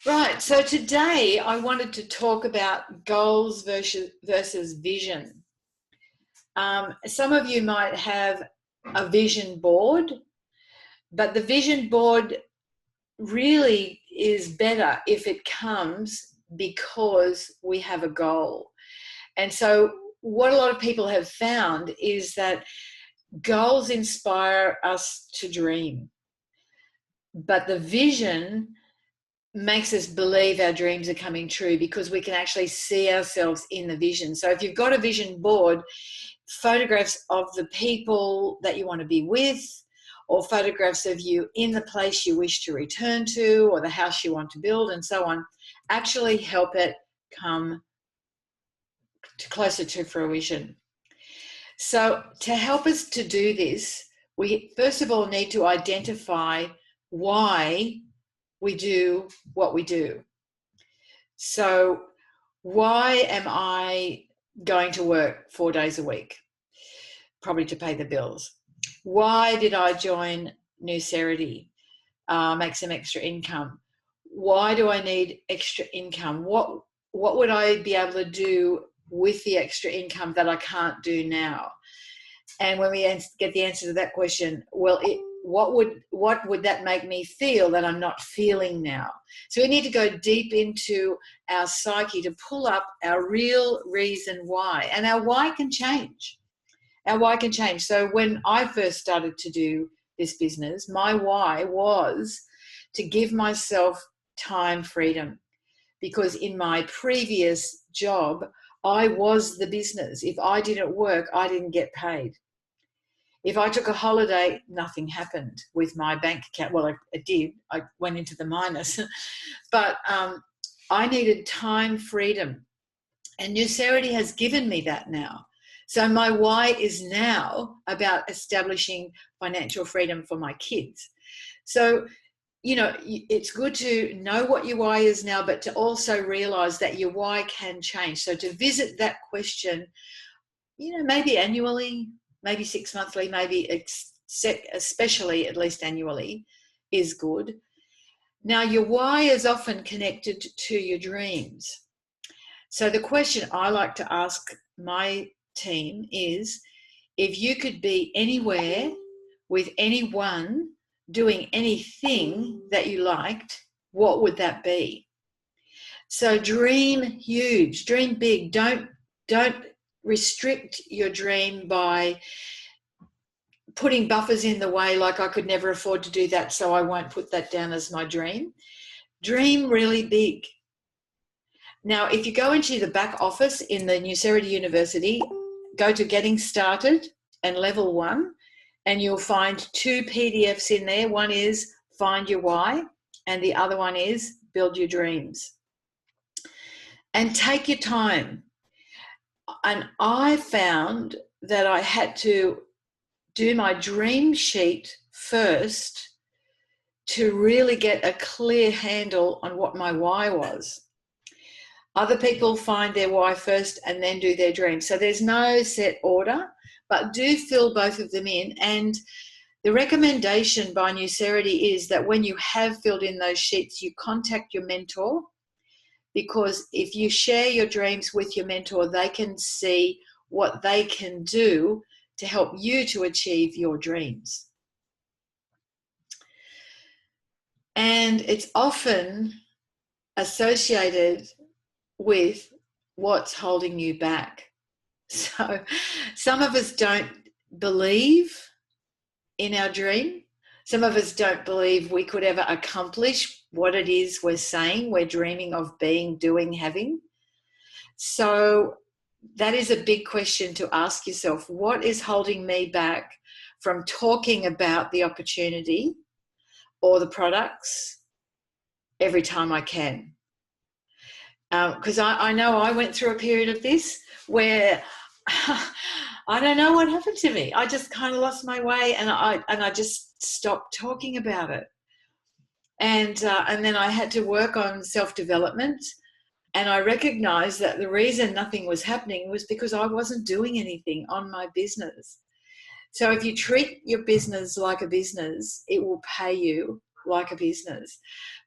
Right. So today I wanted to talk about goals versus vision. Some of you might have a vision board, but the vision board really is better if it comes because we have a goal. And so what a lot of people have found is that goals inspire us to dream, but the vision makes us believe our dreams are coming true because we can actually see ourselves in the vision. So if you've got a vision board, photographs of the people that you want to be with, or photographs of you in the place you wish to return to, or the house you want to build, and so on, actually help it come closer to fruition. So to help us to do this, we first of all need to identify why we do what we do. So why am I going to work 4 days a week? Probably to pay the bills. Why did I join Nucerity? Make some extra income. Why do I need extra income? What would I be able to do with the extra income that I can't do now? And when we get the answer to that question, well, what would that make me feel that I'm not feeling now? So we need to go deep into our psyche to pull up our real reason why. And our why can change. Our why can change. So when I first started to do this business, my why was to give myself time freedom, because in my previous job, I was the business. If I didn't work, I didn't get paid. If I took a holiday, nothing happened with my bank account. Well, it did. I went into the minus. But I needed time freedom. And Nucerity has given me that now. So my why is now about establishing financial freedom for my kids. So, it's good to know what your why is now, but to also realize that your why can change. So to visit that question, maybe annually, maybe 6 monthly, maybe especially at least annually is good. Now, your why is often connected to your dreams. So the question I like to ask my team is, if you could be anywhere with anyone doing anything that you liked, what would that be? So dream huge, dream big. Don't restrict your dream by putting buffers in the way, like I could never afford to do that, so I won't put that down as my dream. Dream really big. Now, if you go into the back office in the Nucerity University, go to Getting Started and Level 1, and you'll find 2 PDFs in there. One is Find Your Why, and the other one is Build Your Dreams. And take your time. And I found that I had to do my dream sheet first to really get a clear handle on what my why was. Other people find their why first and then do their dream. So there's no set order, but do fill both of them in. And the recommendation by Nucerity is that when you have filled in those sheets, you contact your mentor, because if you share your dreams with your mentor, they can see what they can do to help you to achieve your dreams. And it's often associated with what's holding you back. So some of us don't believe in our dream. Some of us don't believe we could ever accomplish what it is we're saying we're dreaming of being, doing, having. So that is a big question to ask yourself. What is holding me back from talking about the opportunity or the products every time I can? Because I know I went through a period of this where I don't know what happened to me. I just kind of lost my way, and I just stopped talking about it. And then I had to work on self-development, and I recognized that the reason nothing was happening was because I wasn't doing anything on my business. So if you treat your business like a business, it will pay you like a business.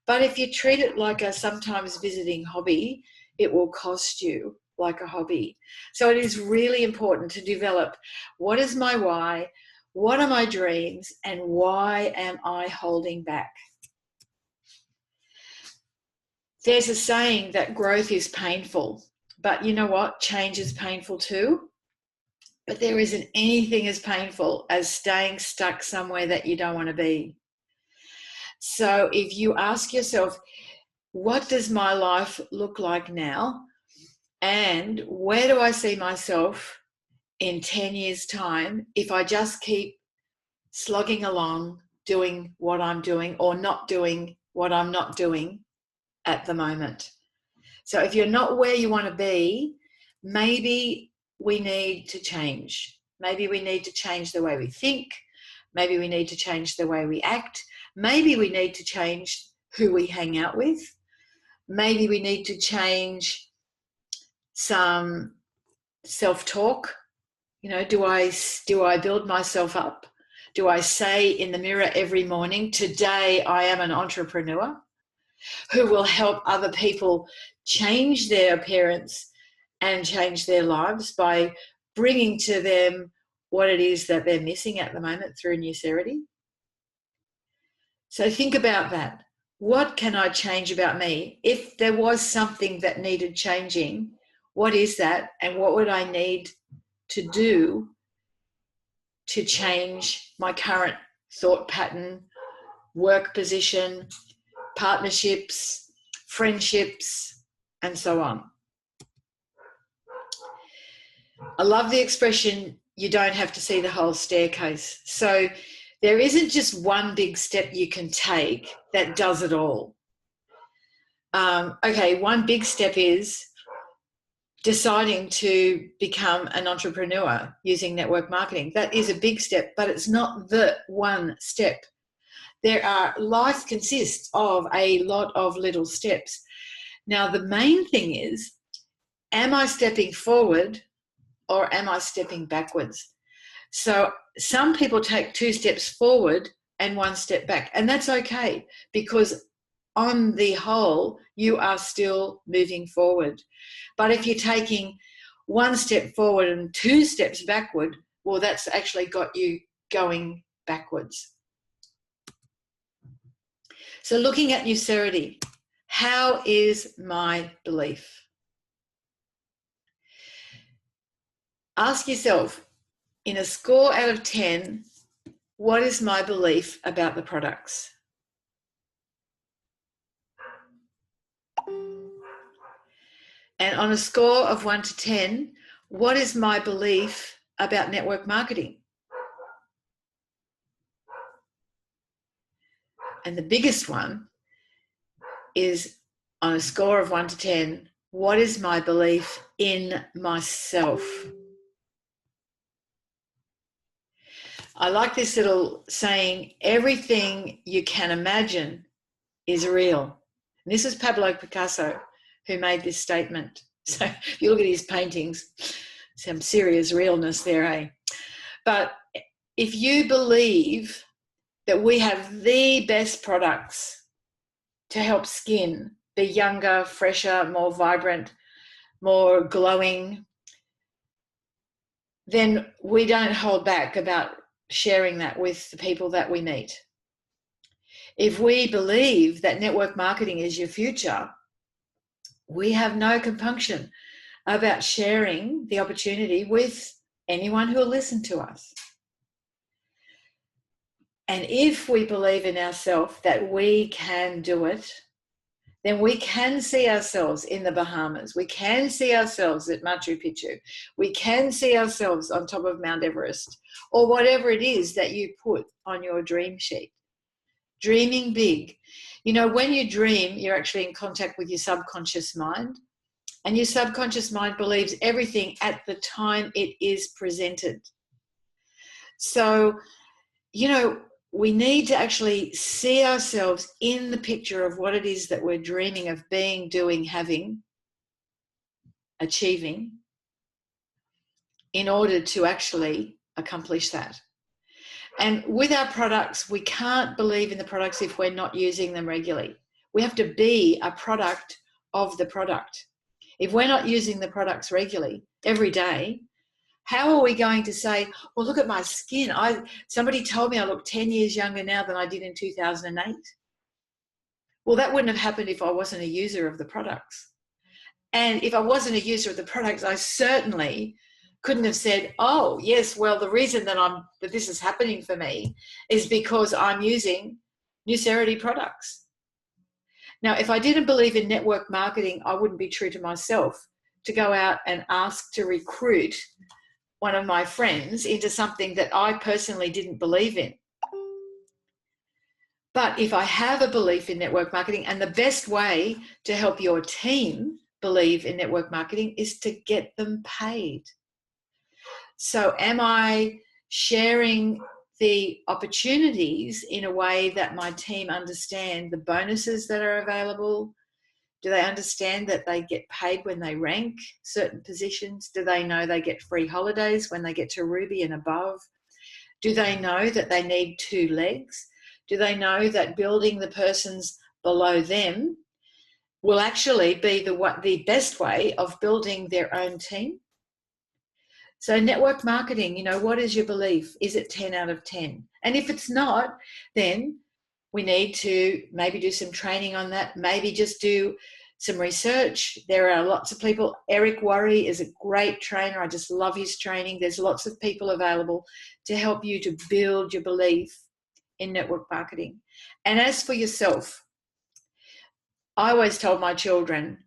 But if you treat it like a sometimes visiting hobby, it will cost you like a hobby. So it is really important to develop what is my why, what are my dreams, and why am I holding back? There's a saying that growth is painful, but you know what? Change is painful too. But there isn't anything as painful as staying stuck somewhere that you don't want to be. So if you ask yourself, what does my life look like now? And where do I see myself in 10 years' time if I just keep slogging along, doing what I'm doing or not doing what I'm not doing at the moment? So if you're not where you want to be, maybe we need to change. Maybe we need to change the way we think. Maybe we need to change the way we act. Maybe we need to change who we hang out with. Maybe we need to change some self-talk. You know, do I build myself up? Do I say in the mirror every morning, today I am an entrepreneur who will help other people change their appearance and change their lives by bringing to them what it is that they're missing at the moment through Nucerity? So think about that. What can I change about me? If there was something that needed changing, what is that? And what would I need to do to change my current thought pattern, work position, partnerships, friendships, and so on? I love the expression, you don't have to see the whole staircase. So there isn't just one big step you can take that does it all. Okay, one big step is deciding to become an entrepreneur using network marketing. That is a big step, but it's not the one step. Life consists of a lot of little steps. Now, the main thing is, am I stepping forward or am I stepping backwards? So some people take 2 steps forward and 1 step back, and that's okay, because on the whole, you are still moving forward. But if you're taking 1 step forward and 2 steps backward, well, that's actually got you going backwards. So looking at Nucerity, how is my belief? Ask yourself, in a score out of 10, what is my belief about the products? And on a score of 1 to 10, what is my belief about network marketing? And the biggest one is, on a score of 1 to 10, what is my belief in myself? I like this little saying, everything you can imagine is real. And this is Pablo Picasso who made this statement. So if you look at his paintings, some serious realness there, eh? But if you believe that we have the best products to help skin be younger, fresher, more vibrant, more glowing, then we don't hold back about sharing that with the people that we meet. If we believe that network marketing is your future, we have no compunction about sharing the opportunity with anyone who will listen to us. And if we believe in ourselves that we can do it, then we can see ourselves in the Bahamas. We can see ourselves at Machu Picchu. We can see ourselves on top of Mount Everest, or whatever it is that you put on your dream sheet. Dreaming big. You know, when you dream, you're actually in contact with your subconscious mind, and your subconscious mind believes everything at the time it is presented. So, you know, we need to actually see ourselves in the picture of what it is that we're dreaming of being, doing, having, achieving, in order to actually accomplish that. And with our products, we can't believe in the products if we're not using them regularly. We have to be a product of the product. If we're not using the products regularly, every day, how are we going to say, well, look at my skin. Somebody told me I look 10 years younger now than I did in 2008. Well, that wouldn't have happened if I wasn't a user of the products. And if I wasn't a user of the products, I certainly couldn't have said, oh, yes, well, the reason that this is happening for me is because I'm using Nucerity products. Now, if I didn't believe in network marketing, I wouldn't be true to myself to go out and ask to recruit one of my friends into something that I personally didn't believe in. But if I have a belief in network marketing, and the best way to help your team believe in network marketing is to get them paid. So am I sharing the opportunities in a way that my team understand the bonuses that are available? Do they understand that they get paid when they rank certain positions? Do they know they get free holidays when they get to Ruby and above? Do they know that they need 2 legs? Do they know that building the persons below them will actually be the best way of building their own team? So network marketing, what is your belief? Is it 10 out of 10? And if it's not, then we need to maybe do some training on that, maybe just do some research. There are lots of people. Eric Worre is a great trainer. I just love his training. There's lots of people available to help you to build your belief in network marketing. And as for yourself, I always told my children,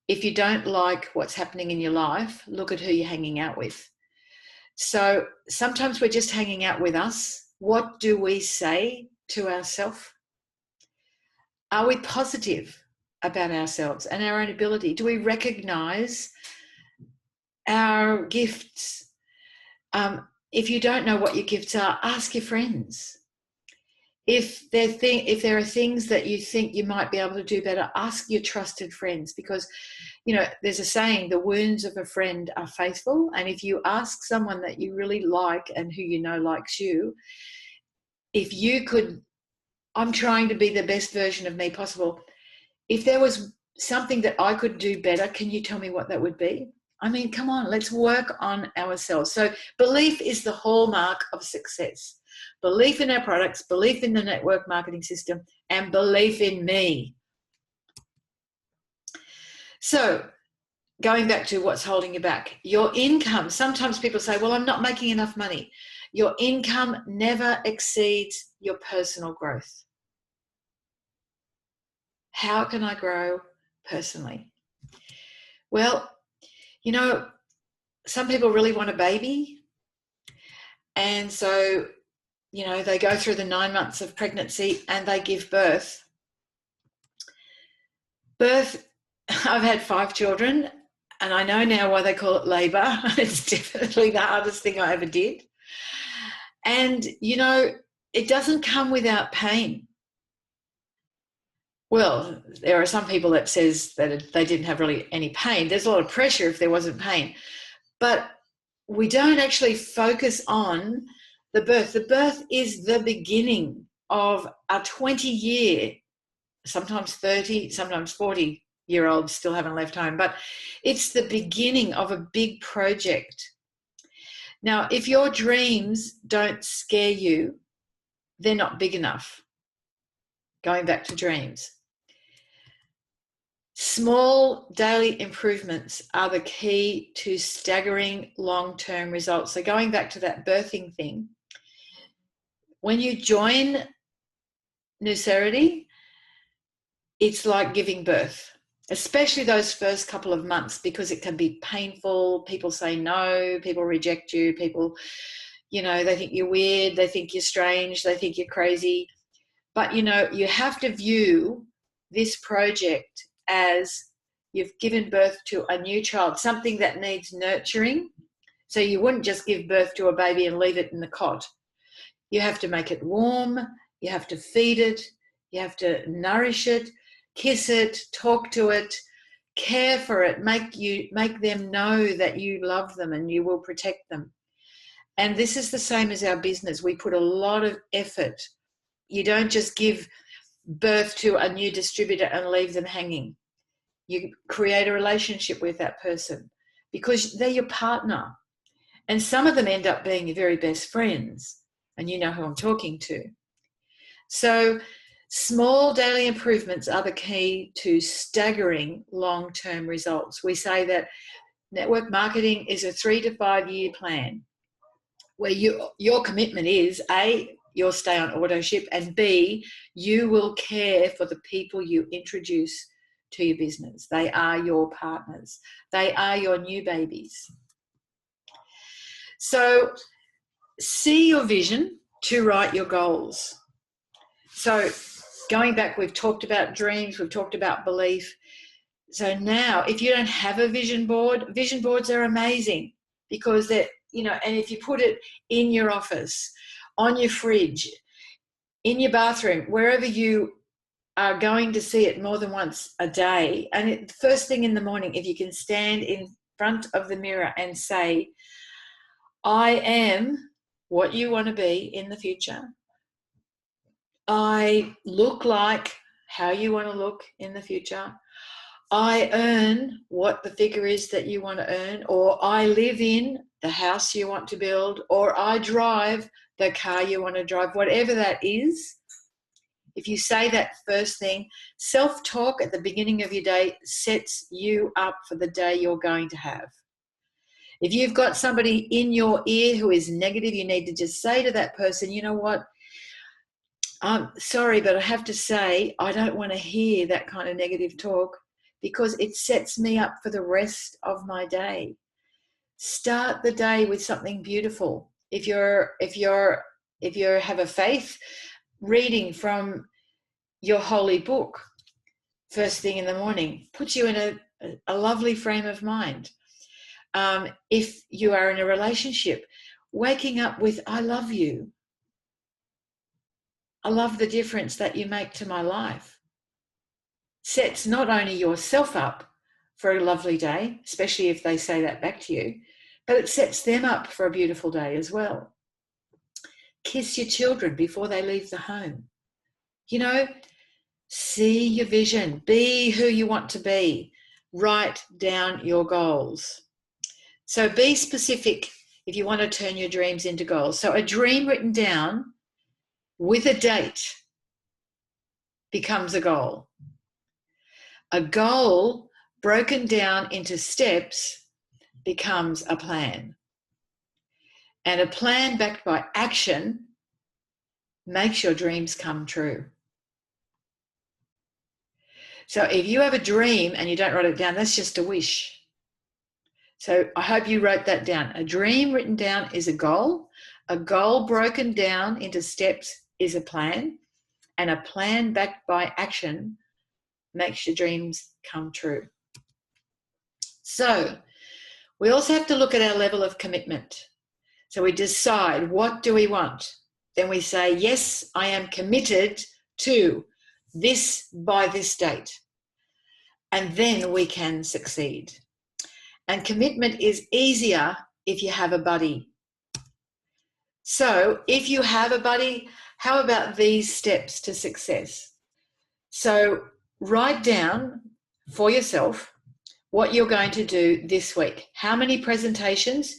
if you don't like what's happening in your life, look at who you're hanging out with. So sometimes we're just hanging out with us. What do we say to ourselves? Are we positive about ourselves and our own ability? Do we recognize our gifts? If you don't know what your gifts are, ask your friends. If there are things that you think you might be able to do better, ask your trusted friends, because there's a saying, the wounds of a friend are faithful. And if you ask someone that you really like and who likes you, if you could, I'm trying to be the best version of me possible. If there was something that I could do better, can you tell me what that would be? I mean, come on, let's work on ourselves. So belief is the hallmark of success. Belief in our products, belief in the network marketing system, and belief in me. So going back to what's holding you back, your income. Sometimes people say, well, I'm not making enough money. Your income never exceeds your personal growth. How can I grow personally? Well, some people really want a baby. And so, they go through the 9 months of pregnancy and they give birth. I've had 5 children, and I know now why they call it labour. It's definitely the hardest thing I ever did. And, it doesn't come without pain. Well, there are some people that says that they didn't have really any pain. There's a lot of pressure if there wasn't pain. But we don't actually focus on the birth. The birth is the beginning of a 20-year, sometimes 30, sometimes 40-year-olds still haven't left home, but it's the beginning of a big project. Now, if your dreams don't scare you, they're not big enough. Going back to dreams. Small daily improvements are the key to staggering long-term results. So going back to that birthing thing, when you join Nucerity, it's like giving birth, especially those first couple of months, because it can be painful. People say no, people reject you, people, they think you're weird, they think you're strange, they think you're crazy. But, you have to view this project as you've given birth to a new child, something that needs nurturing. So you wouldn't just give birth to a baby and leave it in the cot. You have to make it warm, you have to feed it, you have to nourish it, kiss it, talk to it, care for it, make them know that you love them and you will protect them. And this is the same as our business. We put a lot of effort. You don't just give birth to a new distributor and leave them hanging. You create a relationship with that person because they're your partner. And some of them end up being your very best friends, and you know who I'm talking to. So small daily improvements are the key to staggering long-term results. We say that network marketing is a 3 to 5 year plan where your commitment is A, you'll stay on auto ship, and B, you will care for the people you introduce to your business. They are your partners. They are your new babies. So see your vision to write your goals. So going back, we've talked about dreams, we've talked about belief. So now if you don't have a vision boards are amazing because they're, and if you put it in your office, on your fridge, in your bathroom, wherever you are going to see it more than once a day, and first thing in the morning, if you can stand in front of the mirror and say, I am what you want to be in the future. I look like how you want to look in the future. I earn what the figure is that you want to earn, or I live in the house you want to build, or I drive the car you want to drive, whatever that is. If you say that first thing, self-talk at the beginning of your day sets you up for the day you're going to have. If you've got somebody in your ear who is negative, you need to just say to that person, you know what, I'm sorry, but I have to say I don't want to hear that kind of negative talk because it sets me up for the rest of my day. Start the day with something beautiful. If you have a faith, reading from your holy book first thing in the morning puts you in a lovely frame of mind. If you are in a relationship, waking up with I love you. I love the difference that you make to my life. Sets not only yourself up for a lovely day, especially if they say that back to you, but it sets them up for a beautiful day as well. Kiss your children before they leave the home. See your vision. Be who you want to be. Write down your goals. So be specific if you want to turn your dreams into goals. So a dream written down with a date becomes a goal. A goal broken down into steps becomes a plan. And a plan backed by action makes your dreams come true. So if you have a dream and you don't write it down, that's just a wish. So I hope you wrote that down. A dream written down is a goal. A goal broken down into steps is a plan. And a plan backed by action makes your dreams come true. So we also have to look at our level of commitment. So we decide, what do we want? Then we say, yes, I am committed to this by this date. And then we can succeed. And commitment is easier if you have a buddy. So if you have a buddy, how about these steps to success? So write down for yourself what you're going to do this week, how many presentations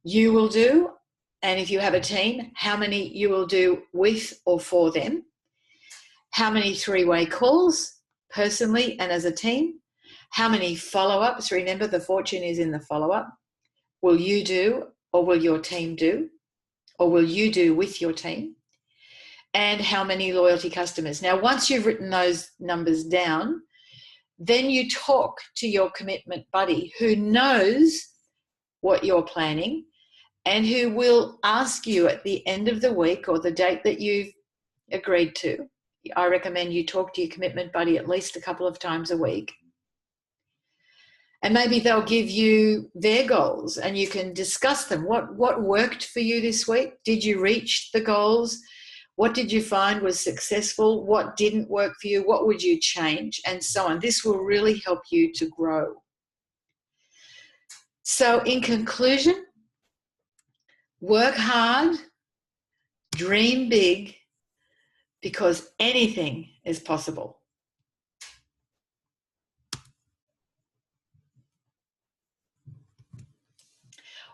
you will do, and if you have a team, how many you will do with or for them, how many 3-way calls personally and as a team, how many follow-ups, remember the fortune is in the follow-up, will you do or will your team do, or will you do with your team, and how many loyalty customers. Now, once you've written those numbers down, then you talk to your commitment buddy who knows what you're planning and who will ask you at the end of the week or the date that you've agreed to. I recommend you talk to your commitment buddy at least a couple of times a week. And maybe they'll give you their goals and you can discuss them. What worked for you this week? Did you reach the goals? What did you find was successful? What didn't work for you? What would you change? And so on. This will really help you to grow. So in conclusion, work hard, dream big, because anything is possible.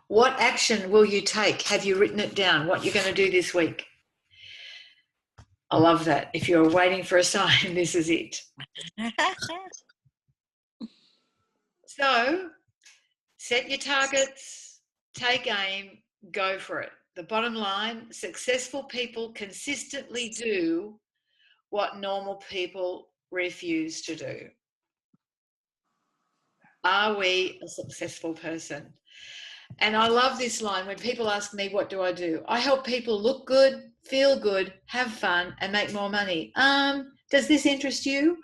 What action will you take? Have you written it down? What you're going to do this week? I love that. If you're waiting for a sign, this is it. So, set your targets, take aim, go for it. The bottom line, successful people consistently do what normal people refuse to do. Are we a successful person? And I love this line when people ask me, what do? I help people look good, feel good, have fun, and make more money. Does this interest you?